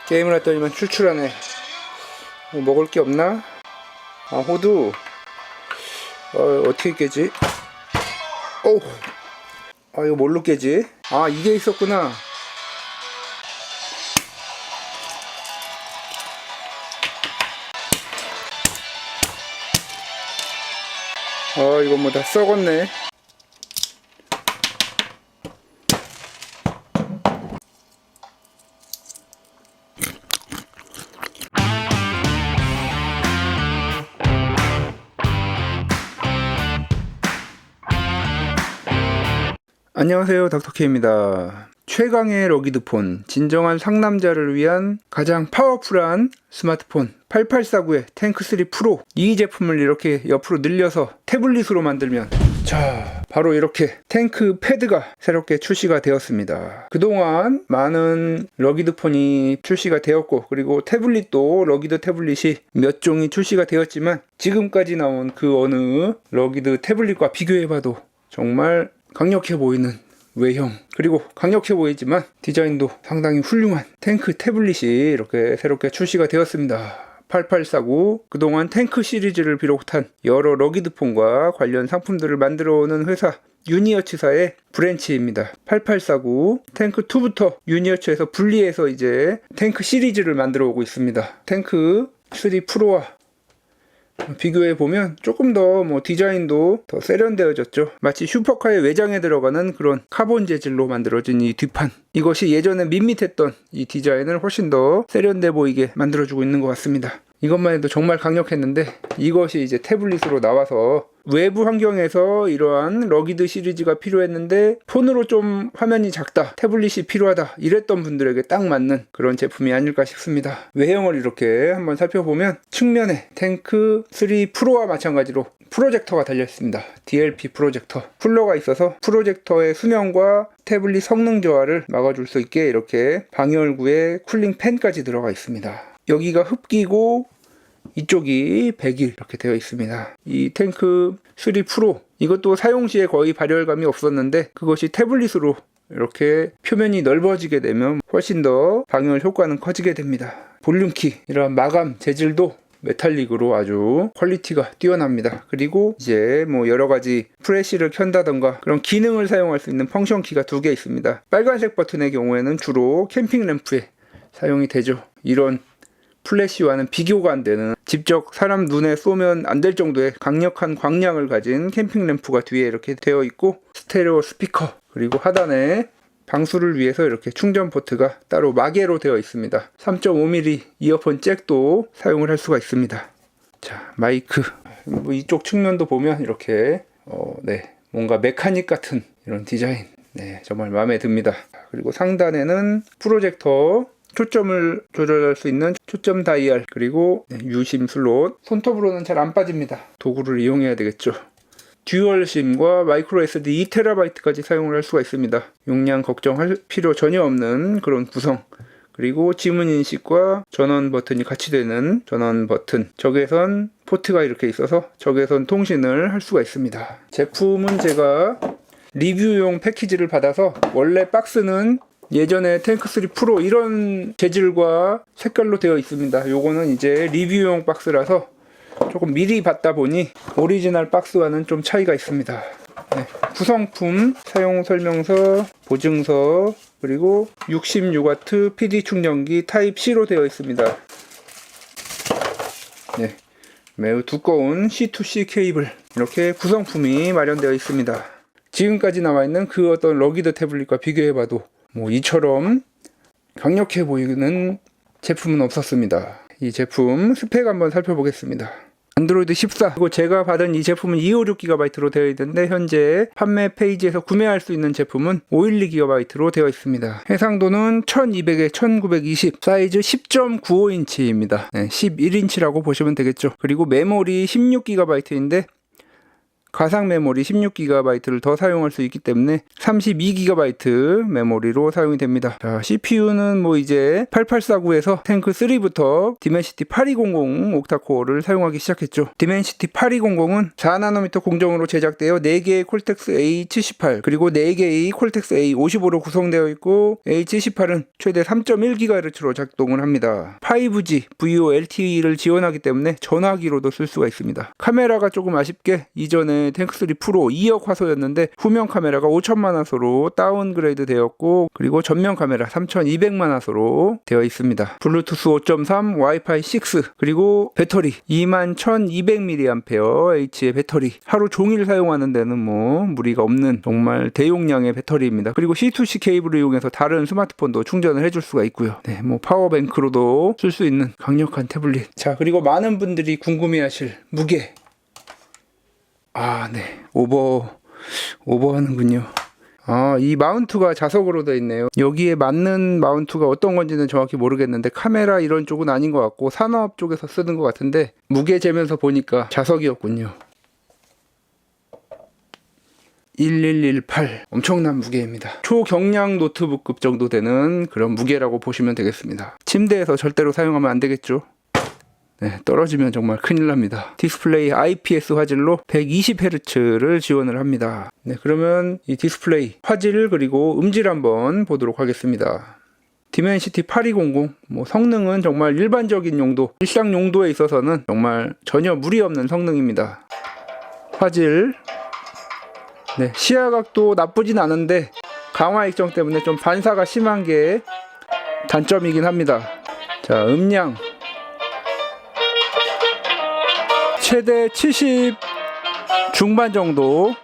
게임을 했더니만 출출하네. 뭐 먹을 게 없나? 아, 호두. 어떻게 깨지? 이거 뭘로 깨지? 아, 이게 있었구나. 이거 뭐 다 썩었네. 안녕하세요, 닥터케입니다. 최강의 러기드폰, 진정한 상남자를 위한 가장 파워풀한 스마트폰 8849의 탱크3 프로, 이 제품을 이렇게 옆으로 늘려서 태블릿으로 만들면 바로 이렇게 탱크 패드가 새롭게 출시가 되었습니다. 그동안 많은 러기드폰이 출시가 되었고, 그리고 태블릿도 러기드 태블릿이 몇 종이 출시가 되었지만, 지금까지 나온 그 어느 러기드 태블릿과 비교해봐도 정말 강력해 보이는 외형, 그리고 강력해 보이지만 디자인도 상당히 훌륭한 탱크 태블릿이 이렇게 새롭게 출시가 되었습니다. 8849, 그동안 탱크 시리즈를 비롯한 여러 러기드폰과 관련 상품들을 만들어오는 회사 유니어츠사의 브랜치입니다. 8849, 탱크2부터 유니어츠에서 분리해서 이제 탱크 시리즈를 만들어 오고 있습니다. 탱크3 프로와 비교해보면 조금 더 디자인도 더 세련되어졌죠. 마치 슈퍼카의 외장에 들어가는 그런 카본 재질로 만들어진 이 뒷판, 이것이 예전에 밋밋했던 이 디자인을 훨씬 더 세련돼 보이게 만들어주고 있는 것 같습니다. 이것만 해도 정말 강력했는데, 이것이 이제 태블릿으로 나와서 외부 환경에서 이러한 러기드 시리즈가 필요했는데 폰으로 좀 화면이 작다, 태블릿이 필요하다, 이랬던 분들에게 딱 맞는 그런 제품이 아닐까 싶습니다. 외형을 이렇게 한번 살펴보면 측면에 탱크3 프로와 마찬가지로 프로젝터가 달려있습니다. DLP 프로젝터. 쿨러가 있어서 프로젝터의 수명과 태블릿 성능 저하를 막아줄 수 있게 이렇게 방열구에 쿨링 팬까지 들어가 있습니다. 여기가 흡기고 이쪽이 배기 이렇게 되어 있습니다. 이 탱크3 프로, 이것도 사용 시에 거의 발열감이 없었는데 그것이 태블릿으로 이렇게 표면이 넓어지게 되면 훨씬 더 방열 효과는 커지게 됩니다. 볼륨키, 이런 마감 재질도 메탈릭으로 아주 퀄리티가 뛰어납니다. 그리고 이제 여러가지 프레시를 켠다던가 그런 기능을 사용할 수 있는 펑션 키가 2개 있습니다. 빨간색 버튼의 경우에는 주로 캠핑 램프에 사용이 되죠. 이런 플래시와는 비교가 안 되는, 직접 사람 눈에 쏘면 안 될 정도의 강력한 광량을 가진 캠핑 램프가 뒤에 이렇게 되어 있고, 스테레오 스피커, 그리고 하단에 방수를 위해서 이렇게 충전 포트가 따로 마개로 되어 있습니다. 3.5mm 이어폰 잭도 사용을 할 수가 있습니다. 자, 마이크, 이쪽 측면도 보면 이렇게 뭔가 메카닉 같은 이런 디자인, 정말 마음에 듭니다. 그리고 상단에는 프로젝터, 초점을 조절할 수 있는 초점 다이얼, 그리고 유심 슬롯, 손톱으로는 잘 안 빠집니다. 도구를 이용해야 되겠죠. 듀얼 심과 마이크로 SD 2TB까지 사용을 할 수가 있습니다. 용량 걱정할 필요 전혀 없는 그런 구성, 그리고 지문 인식과 전원 버튼이 같이 되는 전원 버튼, 적외선 포트가 이렇게 있어서 적외선 통신을 할 수가 있습니다. 제품은 제가 리뷰용 패키지를 받아서, 원래 박스는 예전에 탱크3 프로 이런 재질과 색깔로 되어 있습니다. 요거는 이제 리뷰용 박스라서 조금 미리 받다 보니 오리지널 박스와는 좀 차이가 있습니다. 구성품, 사용 설명서, 보증서, 그리고 66W PD 충전기 타입 C로 되어 있습니다. 매우 두꺼운 C2C 케이블, 이렇게 구성품이 마련되어 있습니다. 지금까지 나와 있는 그 어떤 러기드 태블릿과 비교해봐도 이처럼 강력해 보이는 제품은 없었습니다. 이 제품 스펙 한번 살펴보겠습니다. 안드로이드 14, 그리고 제가 받은 이 제품은 256GB로 되어 있는데, 현재 판매 페이지에서 구매할 수 있는 제품은 512GB로 되어 있습니다. 해상도는 1200에 1920, 사이즈 10.95인치입니다. 11인치라고 보시면 되겠죠. 그리고 메모리 16GB인데 가상 메모리 16GB를 더 사용할 수 있기 때문에 32GB 메모리로 사용이 됩니다. 자, CPU는 뭐 이제 8849에서 탱크 3부터 디멘시티 8200 옥타코어를 사용하기 시작했죠. 디멘시티 8200은 4나노미터 공정으로 제작되어 4개의 콜텍스 A78 그리고 4개의 콜텍스 A55로 구성되어 있고, A78은 최대 3.1GHz로 작동을 합니다. 5G VoLTE를 지원하기 때문에 전화기로도 쓸 수가 있습니다. 카메라가 조금 아쉽게 이전에 탱크3 프로 2억 화소였는데 후면 카메라가 5천만 화소로 다운그레이드 되었고, 그리고 전면 카메라 3200만 화소로 되어 있습니다. 블루투스 5.3, 와이파이 6, 그리고 배터리 21,200mAh의 배터리, 하루 종일 사용하는 데는 뭐 무리가 없는 정말 대용량의 배터리입니다. 그리고 C2C 케이블을 이용해서 다른 스마트폰도 충전을 해줄 수가 있고요. 네, 뭐 파워뱅크로도 쓸 수 있는 강력한 태블릿. 자, 그리고 많은 분들이 궁금해하실 무게. 네, 오버하는군요. 이 마운트가 자석으로 되어 있네요. 여기에 맞는 마운트가 어떤 건지는 정확히 모르겠는데 카메라 이런 쪽은 아닌 것 같고 산업 쪽에서 쓰는 것 같은데, 무게 재면서 보니까 자석이었군요. 1118, 엄청난 무게입니다. 초경량 노트북급 정도 되는 그런 무게라고 보시면 되겠습니다. 침대에서 절대로 사용하면 안 되겠죠. 네, 떨어지면 정말 큰일 납니다. 디스플레이 IPS 화질로 120Hz를 지원을 합니다. 네, 그러면 이 디스플레이 화질 그리고 음질 한번 보도록 하겠습니다. 디멘시티 8200, 뭐 성능은 정말 일반적인 용도, 일상 용도에 있어서는 정말 전혀 무리 없는 성능입니다. 화질, 네, 시야각도 나쁘진 않은데 강화 액정 때문에 좀 반사가 심한 게 단점이긴 합니다. 자, 음량 최대 70 중반 정도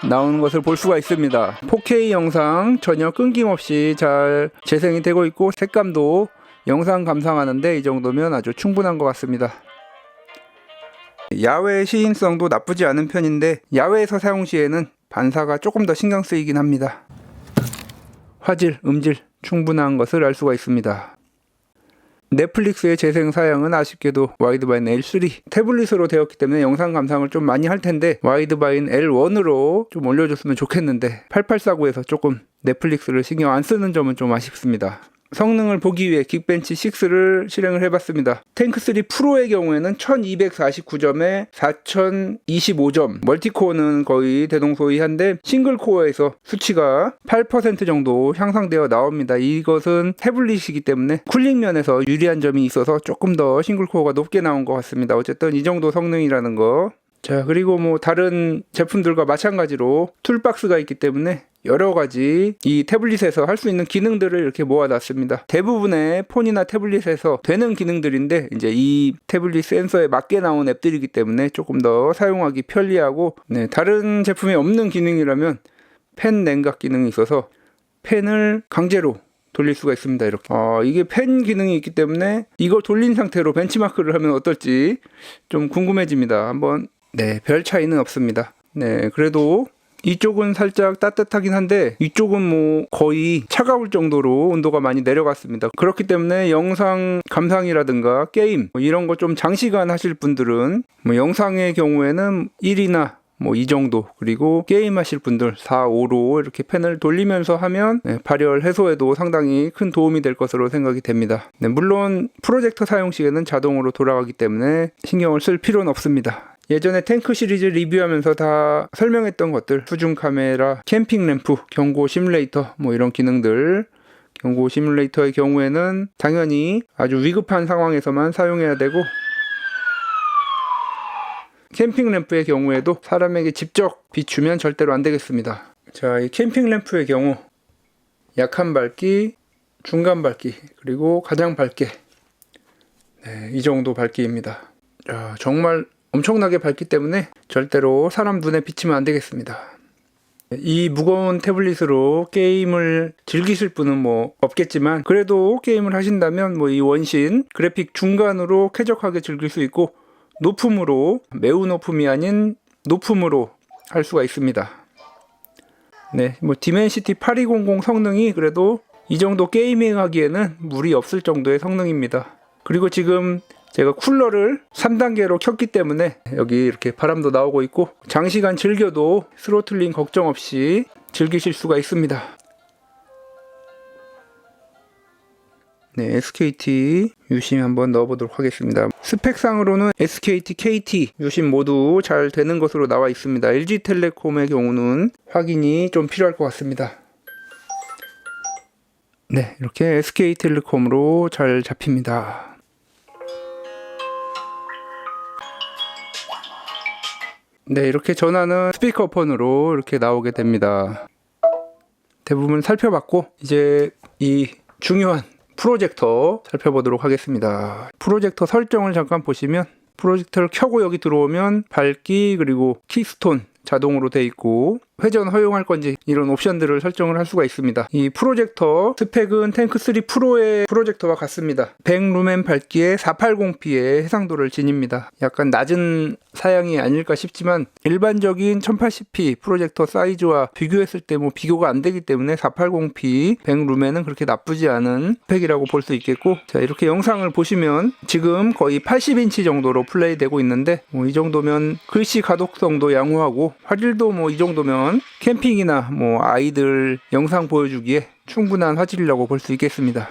나오는 것을 볼 수가 있습니다. 4K 영상 전혀 끊김없이 잘 재생이 되고 있고, 색감도 영상 감상하는데 이 정도면 아주 충분한 것 같습니다. 야외 시인성도 나쁘지 않은 편인데 야외에서 사용 시에는 반사가 조금 더 신경 쓰이긴 합니다. 화질, 음질 충분한 것을 알 수가 있습니다. 넷플릭스의 재생 사양은 아쉽게도 와이드바인 L3 태블릿으로 되었기 때문에 영상 감상을 좀 많이 할 텐데 와이드바인 L1으로 좀 올려줬으면 좋겠는데 8849에서 조금 넷플릭스를 신경 안 쓰는 점은 좀 아쉽습니다. 성능을 보기 위해 긱벤치 6를 실행을 해봤습니다. 탱크3 프로의 경우에는 1249점에 4025점, 멀티코어는 거의 대동소이한데 싱글코어에서 수치가 8% 정도 향상되어 나옵니다. 이것은 태블릿이기 때문에 쿨링 면에서 유리한 점이 있어서 조금 더 싱글코어가 높게 나온 것 같습니다. 어쨌든 이 정도 성능이라는 거. 자, 그리고 뭐 다른 제품들과 마찬가지로 툴박스가 있기 때문에 여러가지 이 태블릿에서 할 수 있는 기능들을 이렇게 모아놨습니다. 대부분의 폰이나 태블릿에서 되는 기능들인데 이제 이 태블릿 센서에 맞게 나온 앱들이기 때문에 조금 더 사용하기 편리하고, 네, 다른 제품에 없는 기능이라면 펜 냉각 기능이 있어서 펜을 강제로 돌릴 수가 있습니다. 이렇게 이게 펜 기능이 있기 때문에 이걸 돌린 상태로 벤치마크를 하면 어떨지 좀 궁금해집니다. 한번. 네, 별 차이는 없습니다. 네, 그래도 이쪽은 살짝 따뜻하긴 한데 이쪽은 뭐 거의 차가울 정도로 온도가 많이 내려갔습니다. 그렇기 때문에 영상 감상이라든가 게임 이런 거 좀 장시간 하실 분들은 뭐 영상의 경우에는 1이나 뭐 이 정도, 그리고 게임 하실 분들 4, 5로 이렇게 펜을 돌리면서 하면 발열 해소에도 상당히 큰 도움이 될 것으로 생각이 됩니다. 네, 물론 프로젝터 사용 시에는 자동으로 돌아가기 때문에 신경을 쓸 필요는 없습니다. 예전에 탱크 시리즈 리뷰하면서 다 설명했던 것들, 수중 카메라, 캠핑 램프, 경고 시뮬레이터 뭐 이런 기능들, 경고 시뮬레이터의 경우에는 당연히 아주 위급한 상황에서만 사용해야 되고, 캠핑 램프의 경우에도 사람에게 직접 비추면 절대로 안 되겠습니다. 자, 이 캠핑 램프의 경우 약한 밝기, 중간 밝기, 그리고 가장 밝게, 네, 이 정도 밝기입니다. 자, 정말 엄청나게 밝기 때문에 절대로 사람 눈에 비치면 안 되겠습니다. 이 무거운 태블릿으로 게임을 즐기실 분은 뭐 없겠지만, 그래도 게임을 하신다면 뭐 이 원신 그래픽 중간으로 쾌적하게 즐길 수 있고, 높음으로, 매우 높음이 아닌 높음으로 할 수가 있습니다. 네, 뭐 디멘시티 8200 성능이 그래도 이 정도 게이밍 하기에는 무리 없을 정도의 성능입니다. 그리고 지금 제가 쿨러를 3단계로 켰기 때문에 여기 이렇게 바람도 나오고 있고 장시간 즐겨도 스로틀링 걱정 없이 즐기실 수가 있습니다. 네, SKT 유심 한번 넣어보도록 하겠습니다. 스펙상으로는 SKT, KT 유심 모두 잘 되는 것으로 나와 있습니다. LG텔레콤의 경우는 확인이 좀 필요할 것 같습니다. 네, 이렇게 SK텔레콤으로 잘 잡힙니다. 네, 이렇게 전화는 스피커폰으로 이렇게 나오게 됩니다. 대부분 살펴봤고 이제 이 중요한 프로젝터 살펴보도록 하겠습니다. 프로젝터 설정을 잠깐 보시면 프로젝터를 켜고 여기 들어오면 밝기 그리고 키스톤 자동으로 돼 있고 회전 허용할 건지 이런 옵션들을 설정을 할 수가 있습니다. 이 프로젝터 스펙은 탱크3 프로의 프로젝터와 같습니다. 100루멘 밝기에 480p의 해상도를 지닙니다. 약간 낮은 사양이 아닐까 싶지만 일반적인 1080p 프로젝터 사이즈와 비교했을 때 뭐 비교가 안 되기 때문에 480p 100루멘은 그렇게 나쁘지 않은 스펙이라고 볼 수 있겠고, 자, 이렇게 영상을 보시면 지금 거의 80인치 정도로 플레이되고 있는데 뭐 이 정도면 글씨 가독성도 양호하고 화질도 뭐 이 정도면 캠핑이나 뭐 아이들 영상 보여주기에 충분한 화질이라고 볼 수 있겠습니다.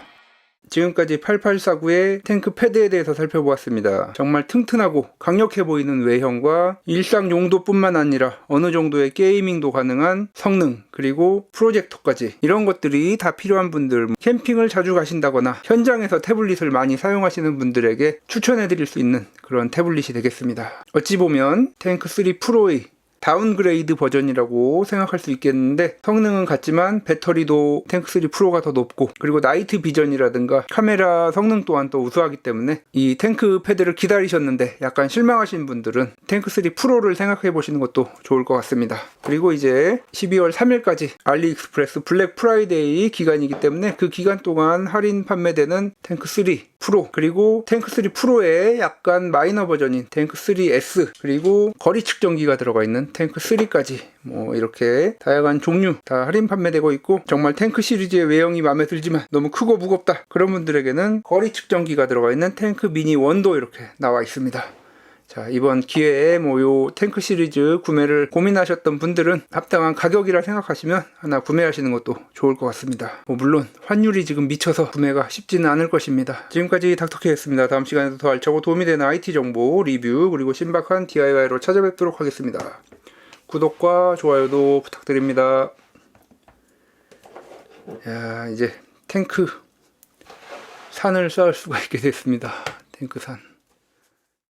지금까지 8849의 탱크 패드에 대해서 살펴보았습니다. 정말 튼튼하고 강력해 보이는 외형과 일상 용도뿐만 아니라 어느 정도의 게이밍도 가능한 성능, 그리고 프로젝터까지 이런 것들이 다 필요한 분들, 캠핑을 자주 가신다거나 현장에서 태블릿을 많이 사용하시는 분들에게 추천해 드릴 수 있는 그런 태블릿이 되겠습니다. 어찌 보면 탱크3 프로의 다운그레이드 버전이라고 생각할 수 있겠는데 성능은 같지만 배터리도 탱크3 프로가 더 높고 그리고 나이트 비전이라든가 카메라 성능 또한 또 우수하기 때문에 이 탱크 패드를 기다리셨는데 약간 실망하신 분들은 탱크3 프로를 생각해 보시는 것도 좋을 것 같습니다. 그리고 이제 12월 3일까지 알리익스프레스 블랙 프라이데이 기간이기 때문에 그 기간 동안 할인 판매되는 탱크3 프로 그리고 탱크3 프로의 약간 마이너 버전인 탱크3S 그리고 거리 측정기가 들어가 있는 탱크3까지 뭐 이렇게 다양한 종류 다 할인 판매되고 있고, 정말 탱크 시리즈의 외형이 마음에 들지만 너무 크고 무겁다 그런 분들에게는 거리 측정기가 들어가 있는 탱크 미니 1도 이렇게 나와 있습니다. 자, 이번 기회에 뭐 요 탱크 시리즈 구매를 고민하셨던 분들은 합당한 가격이라 생각하시면 하나 구매하시는 것도 좋을 것 같습니다. 뭐 물론 환율이 지금 미쳐서 구매가 쉽지는 않을 것입니다. 지금까지 닥터케이였습니다. 다음 시간에도 더 알차고 도움이 되는 IT 정보 리뷰 그리고 신박한 DIY로 찾아뵙도록 하겠습니다. 구독과 좋아요도 부탁드립니다. 야, 이제 탱크 산을 쌓을 수가 있게 됐습니다. 탱크 산.